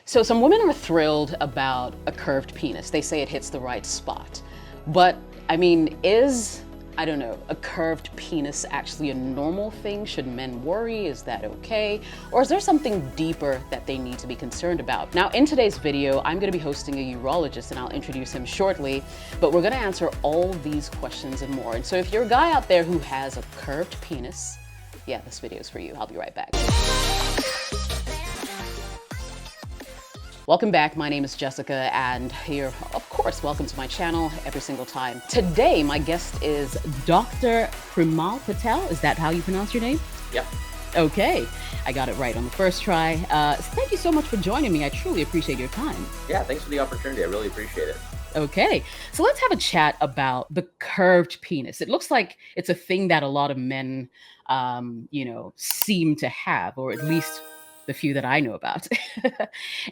So some women are thrilled about a curved penis. They say it hits the right spot. But I mean, I don't know, a curved penis actually a normal thing? Should men worry? Is that okay? Or is there something deeper that they need to be concerned about? Now, in today's video, I'm gonna be hosting a urologist and I'll introduce him shortly, but we're gonna answer all these questions and more. And so if you're a guy out there who has a curved penis, yeah, this video is for you. I'll be right back. Welcome back. My name is Jessica, and you're, of course, welcome to my channel every single time. Today, my guest is Dr. Premal Patel. Is that how you pronounce your name? Yep. Okay, I got it right on the first try. Thank you so much for joining me. I truly appreciate your time. Yeah, thanks for the opportunity. I really appreciate it. Okay, so let's have a chat about the curved penis. It looks like it's a thing that a lot of men, seem to have, or at least the few that I know about.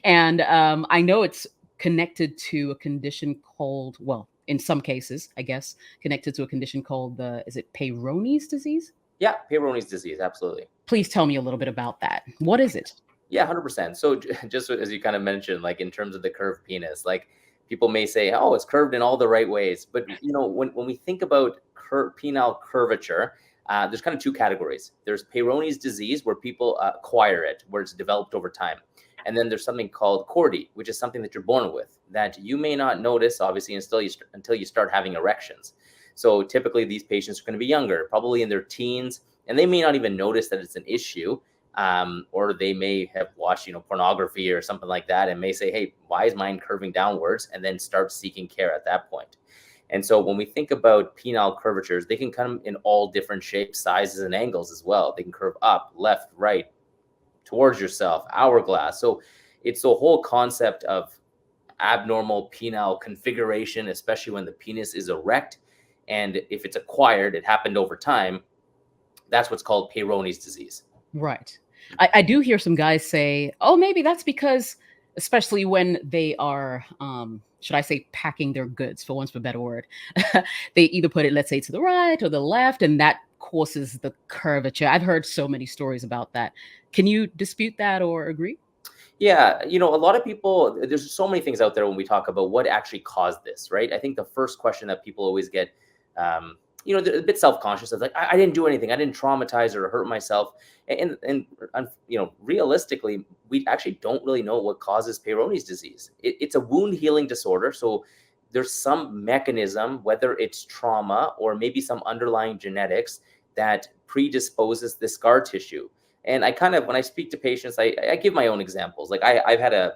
And I know it's connected to a condition called, well, in some cases, I guess, connected to a condition called is it Peyronie's disease? Yeah, Peyronie's disease, absolutely. Please tell me a little bit about that. What is it? Yeah, 100%. So just as you kind of mentioned, like in terms of the curved penis, like people may say, oh, it's curved in all the right ways. But, when we think about penile curvature, there's kind of two categories. There's Peyronie's disease, where people acquire it, where it's developed over time. And then there's something called Cordy, which is something that you're born with that you may not notice, obviously, until you start having erections. So typically these patients are going to be younger, probably in their teens, and they may not even notice that it's an issue. Or they may have watched, pornography or something like that, and may say, hey, why is mine curving downwards? And then start seeking care at that point. And so when we think about penile curvatures, they can come in all different shapes, sizes, and angles as well. They can curve up, left, right, towards yourself, hourglass. So it's the whole concept of abnormal penile configuration, especially when the penis is erect. And if it's acquired, it happened over time. That's what's called Peyronie's disease. Right. I do hear some guys say, oh, maybe that's because, especially when they are, should I say, packing their goods, for once of a better word, they either put it, let's say, to the right or the left, and that causes the curvature. I've heard so many stories about that. Can you dispute that or agree? Yeah, a lot of people, there's so many things out there when we talk about what actually caused this, right? I think the first question that people always get, they're a bit self-conscious of, like, I didn't do anything. I didn't traumatize or hurt myself. And realistically, we actually don't really know what causes Peyronie's disease. It's a wound healing disorder. So there's some mechanism, whether it's trauma or maybe some underlying genetics, that predisposes the scar tissue. And I kind of, when I speak to patients, I give my own examples. Like I've had a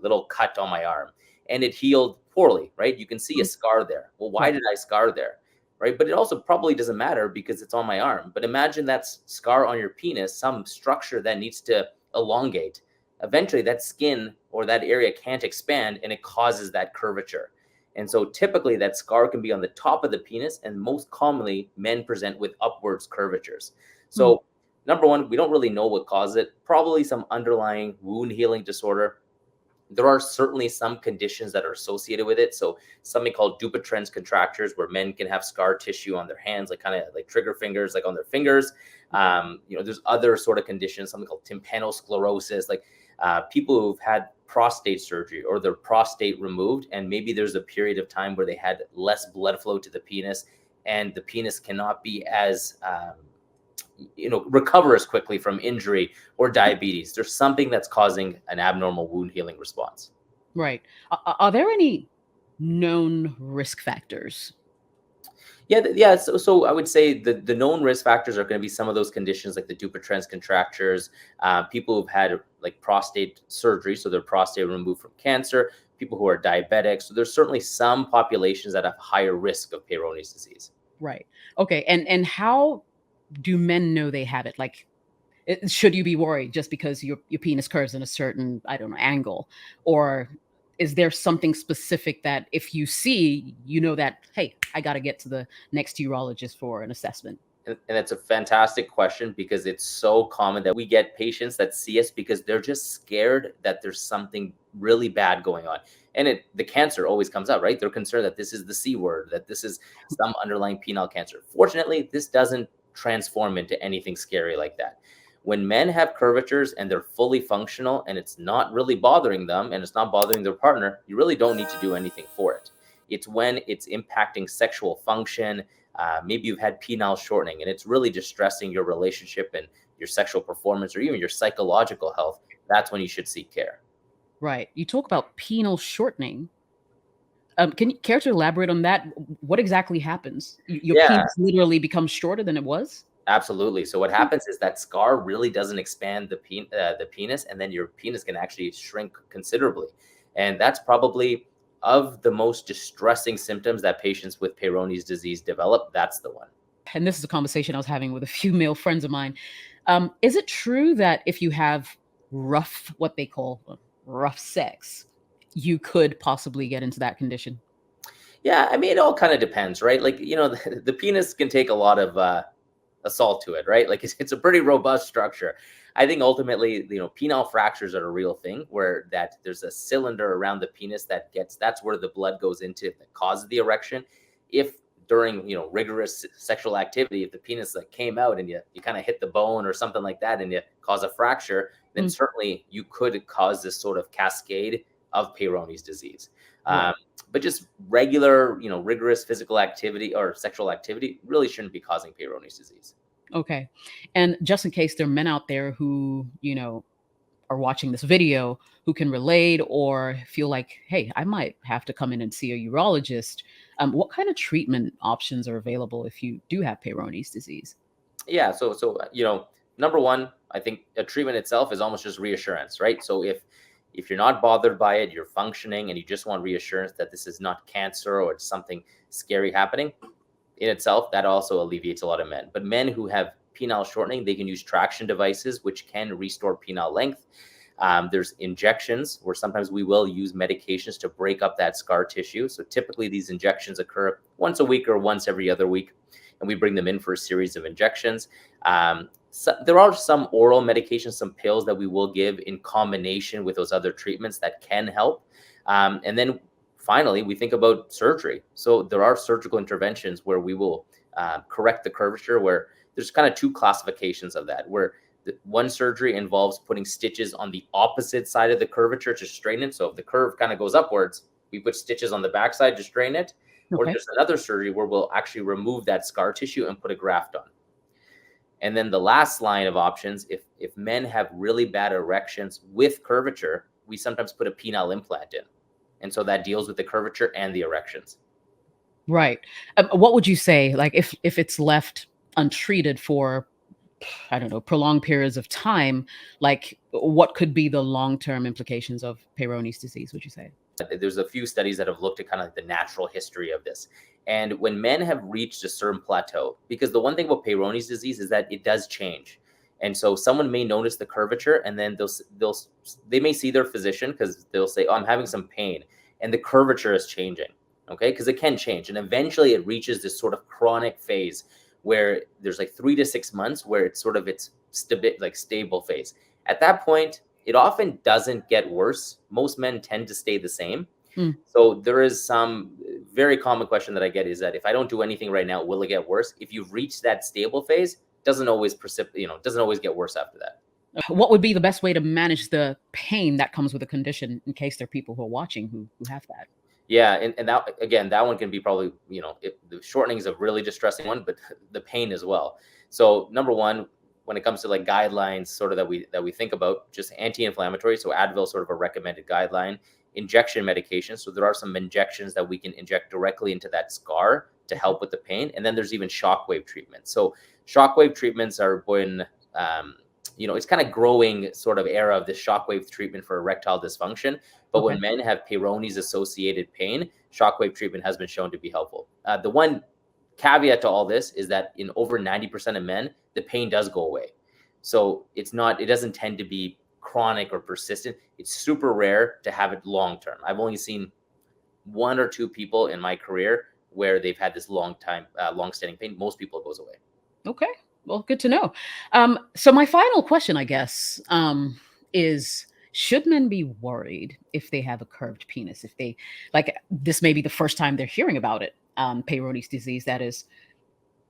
little cut on my arm, and it healed poorly, right? You can see a scar there. Well, why did I scar there? Right. But it also probably doesn't matter because it's on my arm. But imagine that scar on your penis, some structure that needs to elongate. Eventually that skin or that area can't expand, and it causes that curvature. And so typically that scar can be on the top of the penis, and most commonly men present with upwards curvatures. So number one, we don't really know what caused it. Probably some underlying wound healing disorder. There are certainly some conditions that are associated with it. So something called Dupuytren's contractures, where men can have scar tissue on their hands, like kind of like trigger fingers, like on their fingers. There's other sort of conditions, something called tympanosclerosis, like people who've had prostate surgery or their prostate removed, and maybe there's a period of time where they had less blood flow to the penis, and the penis cannot be as recover as quickly from injury or diabetes. There's something that's causing an abnormal wound healing response. Right. Are there any known risk factors? Yeah. So I would say the known risk factors are going to be some of those conditions like the Dupuytren's contractures, people who've had like prostate surgery, so their prostate removed from cancer, people who are diabetic. So there's certainly some populations that have higher risk of Peyronie's disease. Right. Okay. And how do men know they have it? Like, should you be worried just because your penis curves in a certain, I don't know, angle? Or is there something specific that if you see, that, hey, I got to get to the next urologist for an assessment? And it's a fantastic question, because it's so common that we get patients that see us because they're just scared that there's something really bad going on. And the cancer always comes up, right? They're concerned that this is the C word, that this is some underlying penile cancer. Fortunately, this doesn't transform into anything scary like that. When men have curvatures and they're fully functional and it's not really bothering them and it's not bothering their partner, you really don't need to do anything for it. It's when it's impacting sexual function. Maybe you've had penile shortening and it's really distressing your relationship and your sexual performance or even your psychological health. That's when you should seek care. Right. You talk about penile shortening. Can you care to elaborate on that? What exactly happens? Your Yeah, penis literally becomes shorter than it was? absolutely. So what Hmm. happens is that scar really doesn't expand the penis, and then your penis can actually shrink considerably. And that's probably of the most distressing symptoms that patients with Peyronie's disease develop. That's the one. And this is a conversation I was having with a few male friends of mine. Is it true that if you have what they call rough sex, you could possibly get into that condition? Yeah, I mean, it all kind of depends, right? Like, the penis can take a lot of assault to it, right? Like it's a pretty robust structure. I think ultimately, penile fractures are a real thing where that there's a cylinder around the penis that's where the blood goes into that causes the erection. If during, rigorous sexual activity, if the penis like came out and you kind of hit the bone or something like that and you cause a fracture, then Mm, certainly you could cause this sort of cascade of Peyronie's disease. Um, right. but just regular, rigorous physical activity or sexual activity really shouldn't be causing Peyronie's disease. Okay. And just in case there are men out there who, are watching this video who can relate or feel like, hey, I might have to come in and see a urologist. What kind of treatment options are available if you do have Peyronie's disease? Yeah. So number one, I think a treatment itself is almost just reassurance, right? So if you're not bothered by it, you're functioning, and you just want reassurance that this is not cancer or it's something scary happening in itself, that also alleviates a lot of men. But men who have penile shortening, they can use traction devices, which can restore penile length. There's injections where sometimes we will use medications to break up that scar tissue. So typically these injections occur once a week or once every other week, and we bring them in for a series of injections. So there are some oral medications, some pills that we will give in combination with those other treatments that can help. And then finally, we think about surgery. So there are surgical interventions where we will correct the curvature, where there's kind of two classifications of that, where one surgery involves putting stitches on the opposite side of the curvature to straighten it. So if the curve kind of goes upwards, we put stitches on the backside to straighten it. Or Okay. there's another surgery where we'll actually remove that scar tissue and put a graft on. And then the last line of options, if men have really bad erections with curvature, we sometimes put a penile implant in. And so that deals with the curvature and the erections. Right. What would you say, like, if it's left untreated for, I don't know, prolonged periods of time, like, what could be the long-term implications of Peyronie's disease, would you say? There's a few studies that have looked at kind of like the natural history of this. And when men have reached a certain plateau, because the one thing about Peyronie's disease is that it does change. And so someone may notice the curvature and then they may see their physician because they'll say, "Oh, I'm having some pain," and the curvature is changing. Okay, because it can change. And eventually it reaches this sort of chronic phase where there's like 3 to 6 months where it's sort of stable phase. At that point, it often doesn't get worse. Most men tend to stay the same. Mm, So there is some very common question that I get is that if I don't do anything right now, will it get worse? If you've reached that stable phase, doesn't always get worse after that. what would be the best way to manage the pain that comes with a condition in case there are people who are watching who have that? Yeah, and that again, that one can be probably, if the shortening is a really distressing one, but the pain as well. So number one, when it comes to like guidelines, sort of that we think about, just anti-inflammatory. So Advil, sort of a recommended guideline. Injection medication. So there are some injections that we can inject directly into that scar to help with the pain. And then there's even shockwave treatment. So shockwave treatments are when it's kind of growing sort of era of this shockwave treatment for erectile dysfunction. But Okay. when men have Peyronie's associated pain, shockwave treatment has been shown to be helpful. The one caveat to all this is that in over 90% of men, the pain does go away. So it doesn't tend to be chronic or persistent. It's super rare to have it long term. I've only seen one or two people in my career where they've had this long standing pain. Most people it goes away. Okay. Well, good to know. So my final question, I guess, is should men be worried if they have a curved penis? If they like this may be the first time they're hearing about it, Peyronie's disease, that is,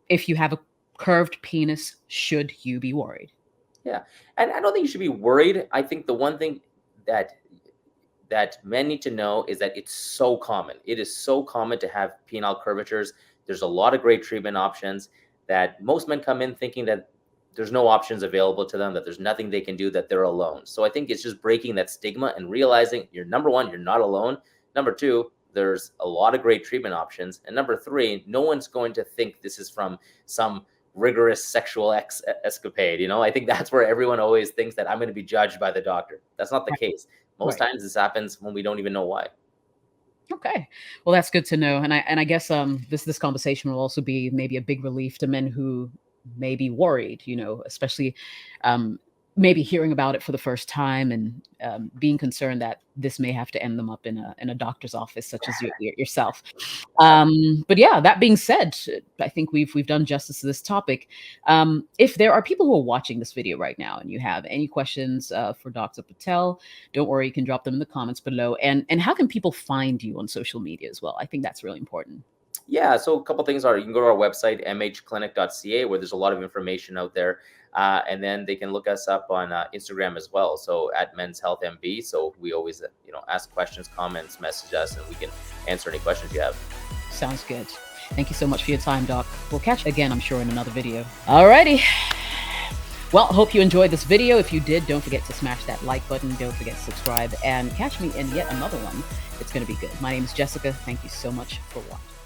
if you have a curved penis, should you be worried? Yeah, and I don't think you should be worried. I think the one thing that men need to know is that it's so common. It is so common to have penile curvatures. There's a lot of great treatment options that most men come in thinking that there's no options available to them, that there's nothing they can do, that they're alone. So I think it's just breaking that stigma and realizing you're, number one, you're not alone. Number two, there's a lot of great treatment options. And number three, no one's going to think this is from some rigorous sexual escapade. I think that's where everyone always thinks that I'm going to be judged by the doctor. That's not the Right. case. Most Right. times this happens when we don't even know why. Okay. Well, that's good to know. And I guess this conversation will also be maybe a big relief to men who may be worried, especially um maybe hearing about it for the first time and being concerned that this may have to end them up in a doctor's office such as yourself. But yeah, that being said, I think we've done justice to this topic. If there are people who are watching this video right now and you have any questions for Dr. Patel, don't worry, you can drop them in the comments below. And how can people find you on social media as well? I think that's really important. Yeah, so a couple things are, you can go to our website, mhclinic.ca, where there's a lot of information out there. And then they can look us up on Instagram as well. So at Men's Health MB. So we always, ask questions, comments, message us, and we can answer any questions you have. Sounds good. Thank you so much for your time, Doc. We'll catch you again, I'm sure, in another video. Alrighty. Well, hope you enjoyed this video. If you did, don't forget to smash that like button. Don't forget to subscribe and catch me in yet another one. It's going to be good. My name is Jessica. Thank you so much for watching.